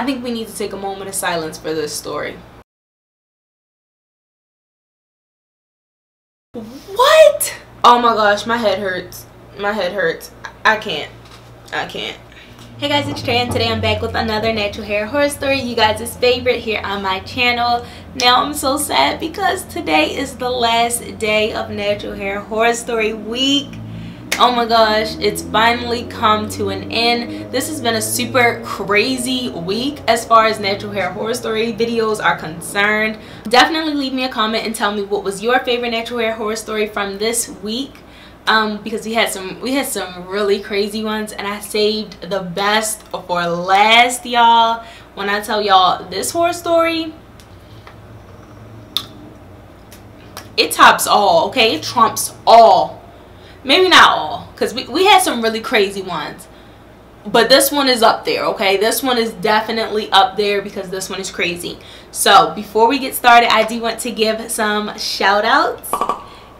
I think we need to take a moment of silence for this story. What? Oh my gosh, my head hurts. My head hurts. I can't. Hey guys, it's Traeh, and today I'm back with another natural hair horror story, you guys' favorite here on my channel. Now I'm so sad because today is the last day of Natural Hair Horror Story Week. Oh my gosh, it's finally come to an end. This has been a super crazy week as far as natural hair horror story videos are concerned. Definitely leave me a comment and tell me what was your favorite natural hair horror story from this week. Because we had some really crazy ones, and I saved the best for last, y'all. When I tell y'all this horror story, it tops all, okay? It trumps all. Maybe not all, because we had some really crazy ones, but this one is up there, okay? This one is definitely up there because this one is crazy. So before we get started, I do want to give some shout outs.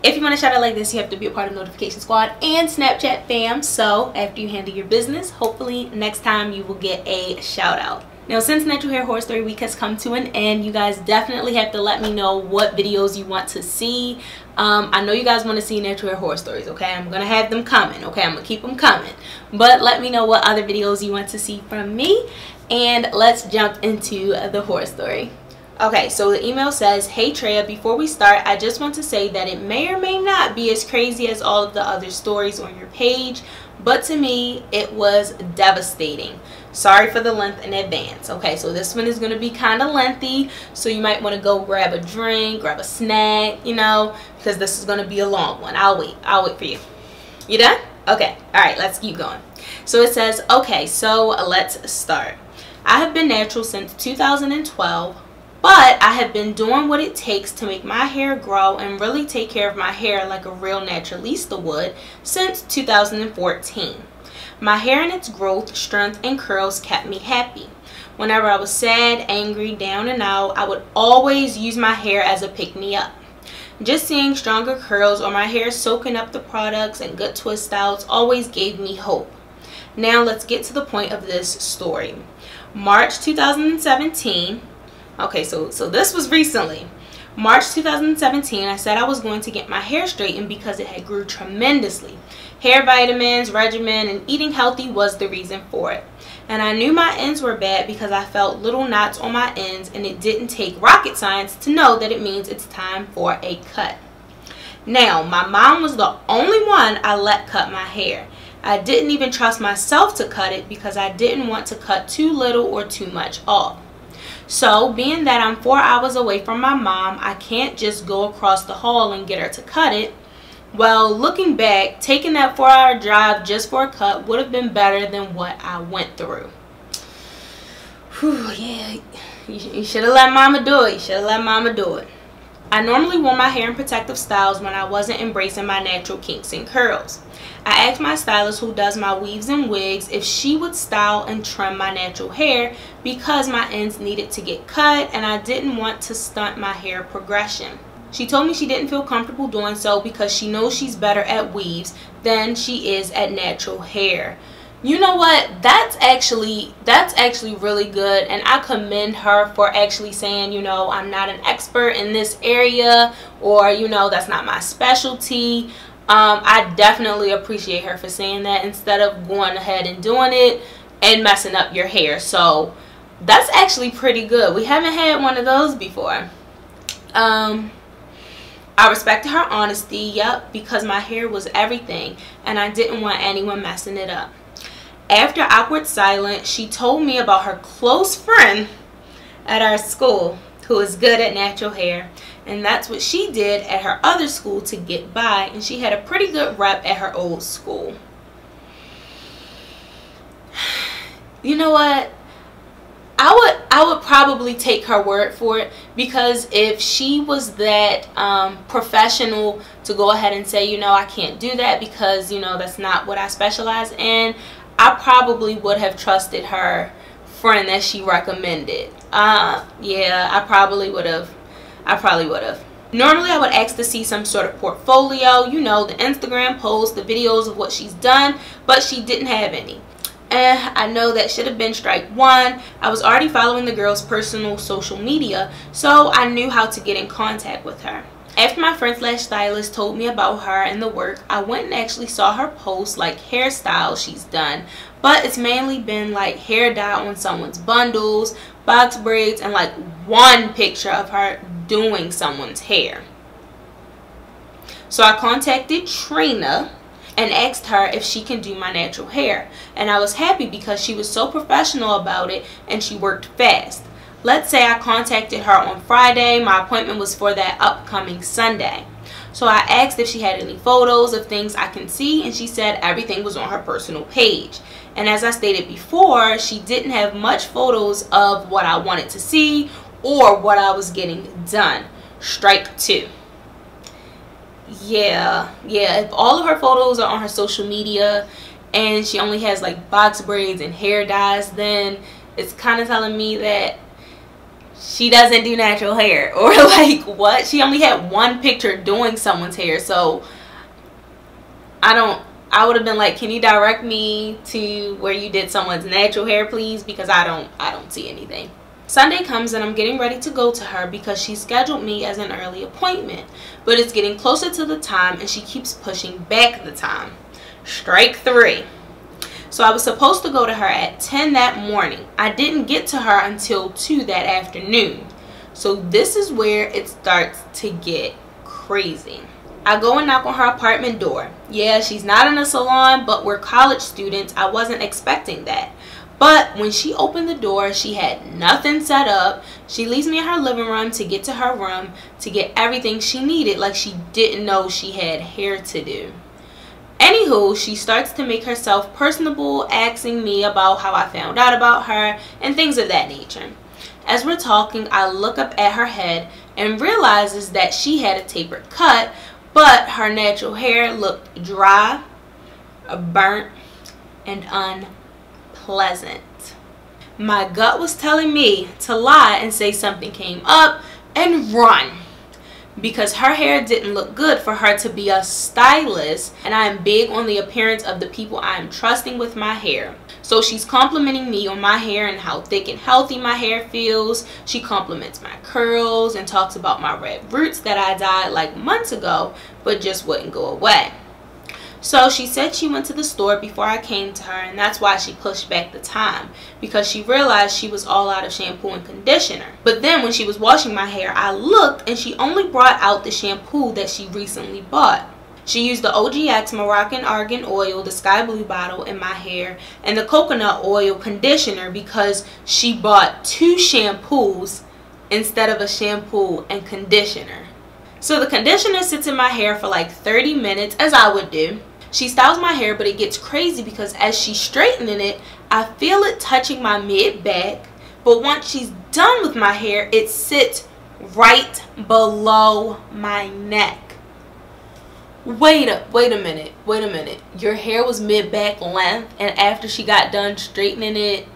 If you want to shout out like this, you have to be a part of Notification Squad and Snapchat fam. So after you handle your business, hopefully next time you will get a shout out. Now, since Natural Hair Horror Story Week has come to an end, you guys definitely have to let me know what videos you want to see. I know you guys want to see natural hair horror stories, okay? I'm going to have them coming, okay? I'm going to keep them coming. But let me know what other videos you want to see from me. And let's jump into the horror story. Okay, so the email says, "Hey Traeh, before we start, I just want to say that it may or may not be as crazy as all of the other stories on your page, but to me, it was devastating. Sorry for the length in advance." Okay, so this one is going to be kind of lengthy, so you might want to go grab a drink, grab a snack, you know, because this is going to be a long one. I'll wait for you. You done? Okay, alright, let's keep going. So it says, "Okay, so let's start. I have been natural since 2012. But I have been doing what it takes to make my hair grow and really take care of my hair like a real naturalista would since 2014. My hair and its growth, strength, and curls kept me happy. Whenever I was sad, angry, down and out, I would always use my hair as a pick-me-up. Just seeing stronger curls or my hair soaking up the products and good twist outs always gave me hope. Now let's get to the point of this story. March 2017... Okay, so this was recently. March 2017, I said I was going to get my hair straightened because it had grew tremendously. Hair vitamins, regimen, and eating healthy was the reason for it. And I knew my ends were bad because I felt little knots on my ends, and it didn't take rocket science to know that it means it's time for a cut. Now, my mom was the only one I let cut my hair. I didn't even trust myself to cut it because I didn't want to cut too little or too much off. So, being that I'm 4 hours away from my mom, I can't just go across the hall and get her to cut it. Well, looking back, taking that 4-hour drive just for a cut would have been better than what I went through." Whew, yeah, you should have let mama do it. You should have let mama do it. "I normally wore my hair in protective styles when I wasn't embracing my natural kinks and curls. I asked my stylist, who does my weaves and wigs, if she would style and trim my natural hair because my ends needed to get cut and I didn't want to stunt my hair progression. She told me she didn't feel comfortable doing so because she knows she's better at weaves than she is at natural hair." You know what? That's actually really good, and I commend her for actually saying, you know, I'm not an expert in this area, or, you know, that's not my specialty. I definitely appreciate her for saying that instead of going ahead and doing it and messing up your hair. So that's actually pretty good. We haven't had one of those before. I respected her honesty, yep, because my hair was everything and I didn't want anyone messing it up. After awkward silence, she told me about her close friend at our school who is good at natural hair, and that's what she did at her other school to get by, and she had a pretty good rep at her old school. You know what? I would probably take her word for it, because if she was that professional to go ahead and say, you know, I can't do that because, you know, that's not what I specialize in, I probably would have trusted her friend that she recommended. Yeah, I probably would have. Normally, I would ask to see some sort of portfolio, you know, the Instagram posts, the videos of what she's done, but she didn't have any. I know that should have been strike one. I was already following the girl's personal social media, so I knew how to get in contact with her. After my friend slash stylist told me about her and the work, I went and actually saw her post like hairstyles she's done, but it's mainly been like hair dye on someone's bundles, box braids, and like one picture of her doing someone's hair. So I contacted Traeh and asked her if she can do my natural hair, and I was happy because she was so professional about it and she worked fast. Let's say I contacted her on Friday. My appointment was for that upcoming Sunday. So I asked if she had any photos of things I can see, and she said everything was on her personal page. And as I stated before, she didn't have much photos of what I wanted to see or what I was getting done. Strike two. Yeah, if all of her photos are on her social media and she only has like box braids and hair dyes, then it's kind of telling me that she doesn't do natural hair, or like what? She only had one picture doing someone's hair. So I would have been like, can you direct me to where you did someone's natural hair, please? Because I don't see anything. Sunday comes and I'm getting ready to go to her because she scheduled me as an early appointment, but it's getting closer to the time and she keeps pushing back the time. Strike three. So I was supposed to go to her at 10 that morning. I didn't get to her until 2 that afternoon. So this is where it starts to get crazy. I go and knock on her apartment door. Yeah, she's not in a salon, but we're college students. I wasn't expecting that. But when she opened the door, she had nothing set up. She leaves me in her living room to get to her room to get everything she needed, like she didn't know she had hair to do. Anywho, she starts to make herself personable, asking me about how I found out about her and things of that nature. As we're talking, I look up at her head and realizes that she had a tapered cut, but her natural hair looked dry, burnt, and unpleasant. My gut was telling me to lie and say something came up and run, because her hair didn't look good for her to be a stylist, and I am big on the appearance of the people I am trusting with my hair. So she's complimenting me on my hair and how thick and healthy my hair feels. She compliments my curls and talks about my red roots that I dyed like months ago but just wouldn't go away. So she said she went to the store before I came to her, and that's why she pushed back the time, because she realized she was all out of shampoo and conditioner. But then when she was washing my hair, I looked and she only brought out the shampoo that she recently bought. She used the OGX Moroccan Argan Oil, the sky blue bottle, in my hair, and the coconut oil conditioner, because she bought 2 shampoos instead of a shampoo and conditioner. So the conditioner sits in my hair for like 30 minutes, as I would do. She styles my hair, but it gets crazy because as she's straightening it, I feel it touching my mid-back, but once she's done with my hair, it sits right below my neck. Wait a minute. Your hair was mid-back length, and after she got done straightening it,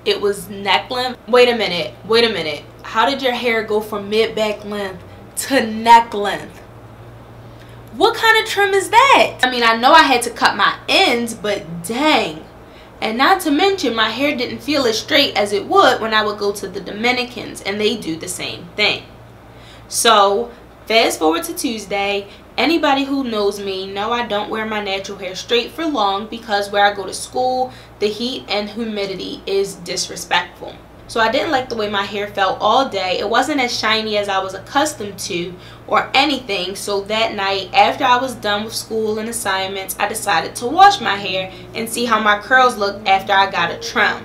it was neck length? Wait a minute. How did your hair go from mid-back length to neck length? What kind of trim is that? I mean, I know I had to cut my ends, but dang. And not to mention, my hair didn't feel as straight as it would when I would go to the Dominicans, and they do the same thing. So fast forward to Tuesday. Anybody who knows me know I don't wear my natural hair straight for long, because where I go to school, the heat and humidity is disrespectful. So I didn't like the way my hair felt all day. It wasn't as shiny as I was accustomed to or anything. So that night, after I was done with school and assignments, I decided to wash my hair and see how my curls looked after I got a trim.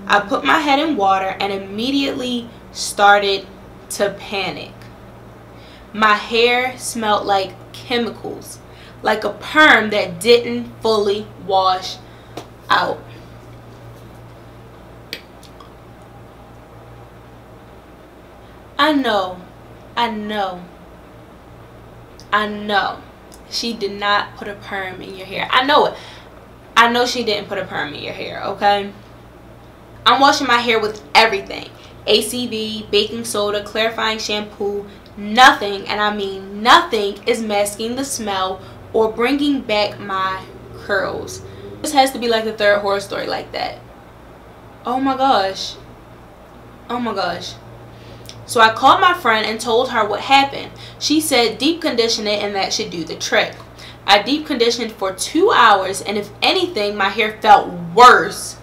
I put my head in water and immediately started to panic. My hair smelled like chemicals, like a perm that didn't fully wash out. I know she did not put a perm in your hair. I know it. I know she didn't put a perm in your hair, okay? I'm washing my hair with everything. ACV, baking soda, clarifying shampoo. Nothing, and I mean nothing, is masking the smell or bringing back my curls. This has to be like the third horror story like that. Oh my gosh. Oh my gosh. So I called my friend and told her what happened. She said deep condition it and that should do the trick. I deep conditioned for 2 hours, and if anything, my hair felt worse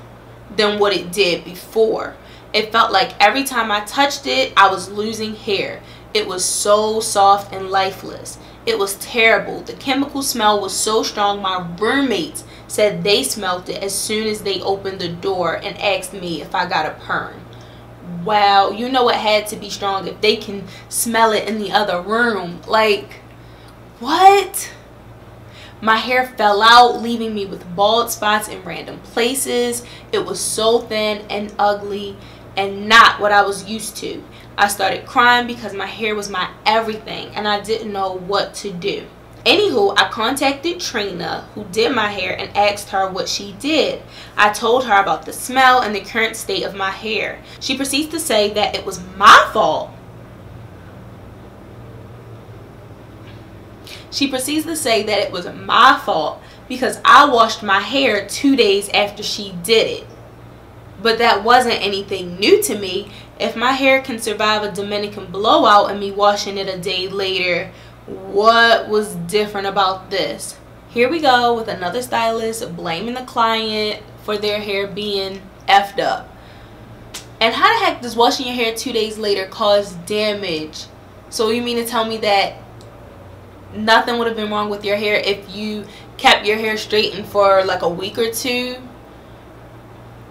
than what it did before. It felt like every time I touched it, I was losing hair. It was so soft and lifeless. It was terrible. The chemical smell was so strong, my roommates said they smelled it as soon as they opened the door and asked me if I got a perm. Wow, you know it had to be strong if they can smell it in the other room. Like, what? My hair fell out, leaving me with bald spots in random places. It was so thin and ugly and not what I was used to. I started crying because my hair was my everything and I didn't know what to do. Anywho, I contacted Trina, who did my hair, and asked her what she did. I told her about the smell and the current state of my hair. She proceeds to say that it was my fault. She proceeds to say that it was my fault because I washed my hair 2 days after she did it. But that wasn't anything new to me. If my hair can survive a Dominican blowout and me washing it a day later, what was different about this? Here we go with another stylist blaming the client for their hair being effed up. And how the heck does washing your hair 2 days later cause damage? So you mean to tell me that nothing would have been wrong with your hair if you kept your hair straightened for like a week or two?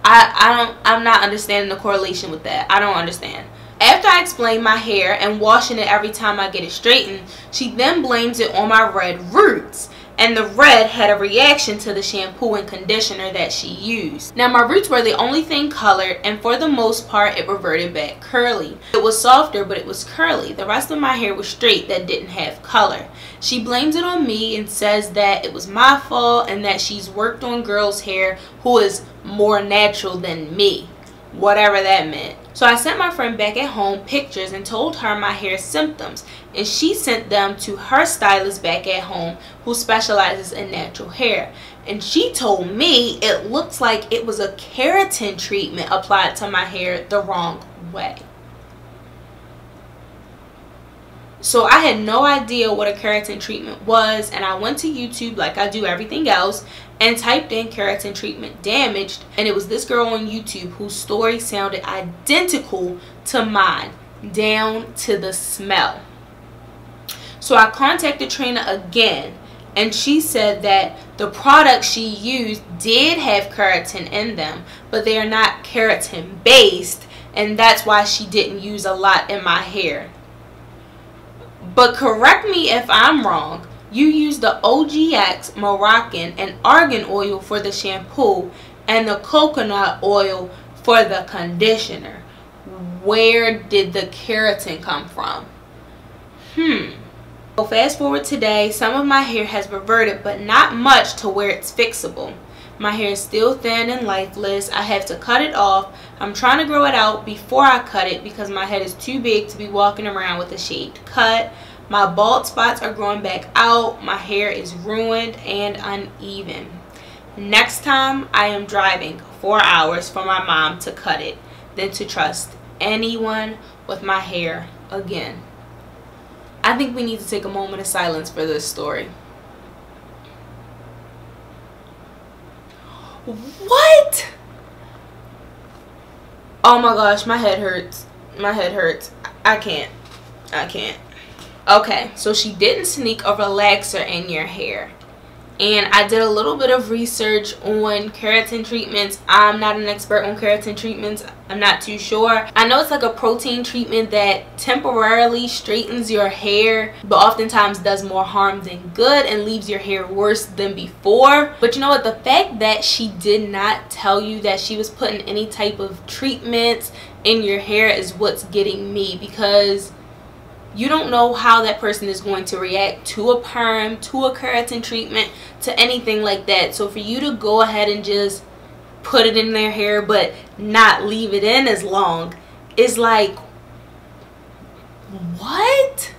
I'm not understanding the correlation with that. I don't understand. After I explain my hair and washing it every time I get it straightened, she then blames it on my red roots. And the red had a reaction to the shampoo and conditioner that she used. Now my roots were the only thing colored, and for the most part it reverted back curly. It was softer, but it was curly. The rest of my hair was straight that didn't have color. She blames it on me and says that it was my fault and that she's worked on girls' hair who is more natural than me. Whatever that meant. So I sent my friend back at home pictures and told her my hair symptoms, and she sent them to her stylist back at home who specializes in natural hair, and she told me it looks like it was a keratin treatment applied to my hair the wrong way. So I had no idea what a keratin treatment was, and I went to YouTube like I do everything else and typed in keratin treatment damaged, and it was this girl on YouTube whose story sounded identical to mine, down to the smell. So I contacted Trina again, and she said that the products she used did have keratin in them, but they are not keratin based, and that's why she didn't use a lot in my hair. But correct me if I'm wrong. You use the OGX, Moroccan, and argan oil for the shampoo and the coconut oil for the conditioner. Where did the keratin come from? So fast forward today, some of my hair has reverted, but not much to where it's fixable. My hair is still thin and lifeless. I have to cut it off. I'm trying to grow it out before I cut it because my head is too big to be walking around with a shaved cut. My bald spots are growing back out. My hair is ruined and uneven. Next time I am driving 4 hours for my mom to cut it than to trust anyone with my hair again. I think we need to take a moment of silence for this story. What? Oh my gosh, my head hurts. My head hurts. I can't. Okay, so she didn't sneak a relaxer in your hair. And I did a little bit of research on keratin treatments. I'm not an expert on keratin treatments. I'm not too sure. I know it's like a protein treatment that temporarily straightens your hair, but oftentimes does more harm than good and leaves your hair worse than before. But you know what? The fact that she did not tell you that she was putting any type of treatments in your hair is what's getting me, because you don't know how that person is going to react to a perm, to a keratin treatment, to anything like that. So for you to go ahead and just put it in their hair but not leave it in as long is like, what?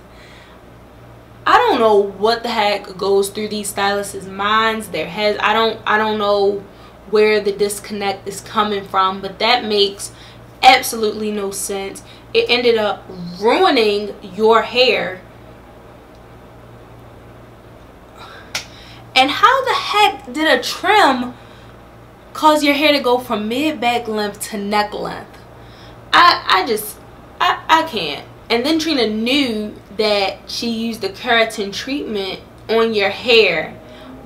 I don't know what the heck goes through these stylists' minds, their heads. I don't know where the disconnect is coming from, but that makes absolutely no sense. It ended up ruining your hair. And how the heck did a trim cause your hair to go from mid-back length to neck length? I can't. And then Trina knew that she used the keratin treatment on your hair.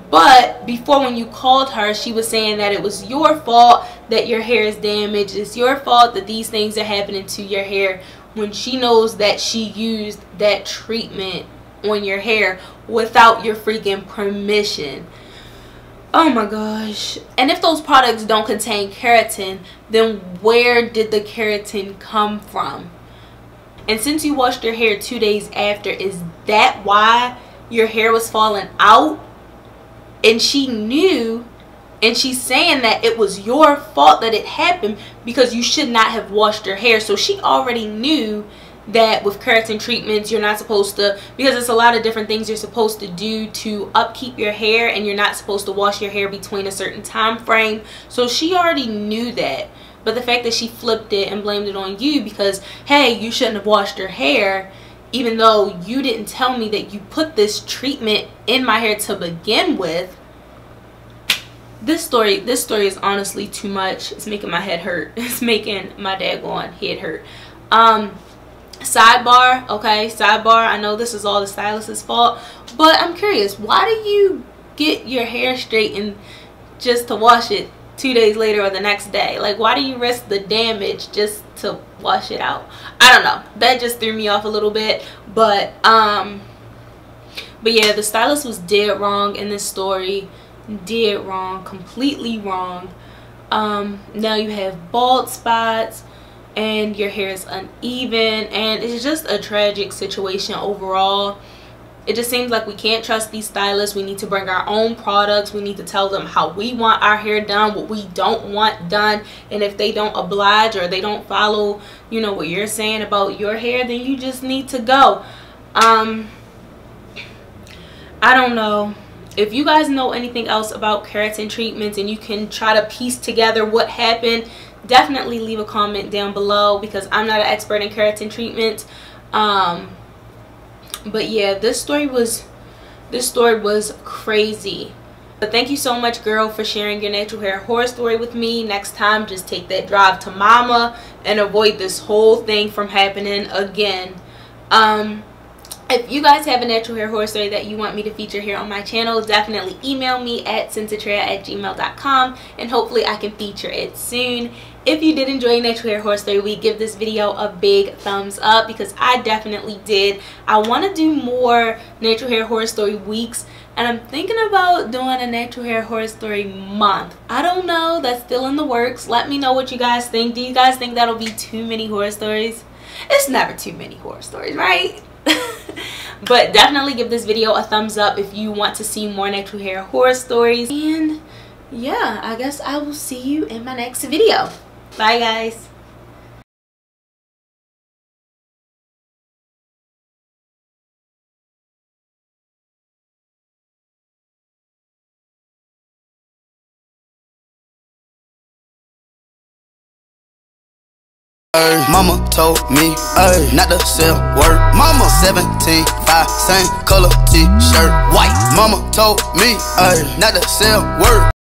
But before, when you called her, she was saying that it was your fault that your hair is damaged. It's your fault that these things are happening to your hair, when she knows that she used that treatment on your hair without your freaking permission. Oh my gosh. And if those products don't contain keratin, then where did the keratin come from? And since you washed your hair 2 days after, is that why your hair was falling out? And she knew, and she's saying that it was your fault that it happened because you should not have washed your hair. So she already knew that with keratin treatments, you're not supposed to, because it's a lot of different things you're supposed to do to upkeep your hair, and you're not supposed to wash your hair between a certain time frame. So she already knew that. But the fact that she flipped it and blamed it on you because, hey, you shouldn't have washed your hair, even though you didn't tell me that you put this treatment in my hair to begin with. This story is honestly too much. It's making my head hurt. It's making my daggone head hurt. Sidebar, okay, sidebar. I know this is all the stylist's fault, but I'm curious, why do you get your hair straightened just to wash it 2 days later or the next day? Like, why do you risk the damage just to wash it out? I don't know. That just threw me off a little bit. But yeah, the stylist was dead wrong in this story. Dead wrong, completely wrong. Now you have bald spots and your hair is uneven, and it's just a tragic situation overall. It just seems like we can't trust these stylists. We need to bring our own products. We need to tell them how we want our hair done, what we don't want done. And if they don't oblige or they don't follow, you know, what you're saying about your hair, then you just need to go. I don't know. If you guys know anything else about keratin treatments and you can try to piece together what happened, definitely leave a comment down below, because I'm not an expert in keratin treatment. But yeah, this story was crazy. But thank you so much, girl, for sharing your natural hair horror story with me. Next time, just take that drive to mama and avoid this whole thing from happening again. If you guys have a natural hair horror story that you want me to feature here on my channel, definitely email me at iamtraeh@gmail.com, and hopefully I can feature it soon. If you did enjoy Natural Hair Horror Story Week, give this video a big thumbs up, because I definitely did. I want to do more Natural Hair Horror Story Weeks, and I'm thinking about doing a Natural Hair Horror Story Month. I don't know. That's still in the works. Let me know what you guys think. Do you guys think that'll be too many horror stories? It's never too many horror stories, right? But definitely give this video a thumbs up if you want to see more natural hair horror stories. And yeah, I guess I will see you in my next video. Bye, guys. Mama told me not to sell word. Mama 17.5, same color t-shirt, white. Mama told me not to sell word.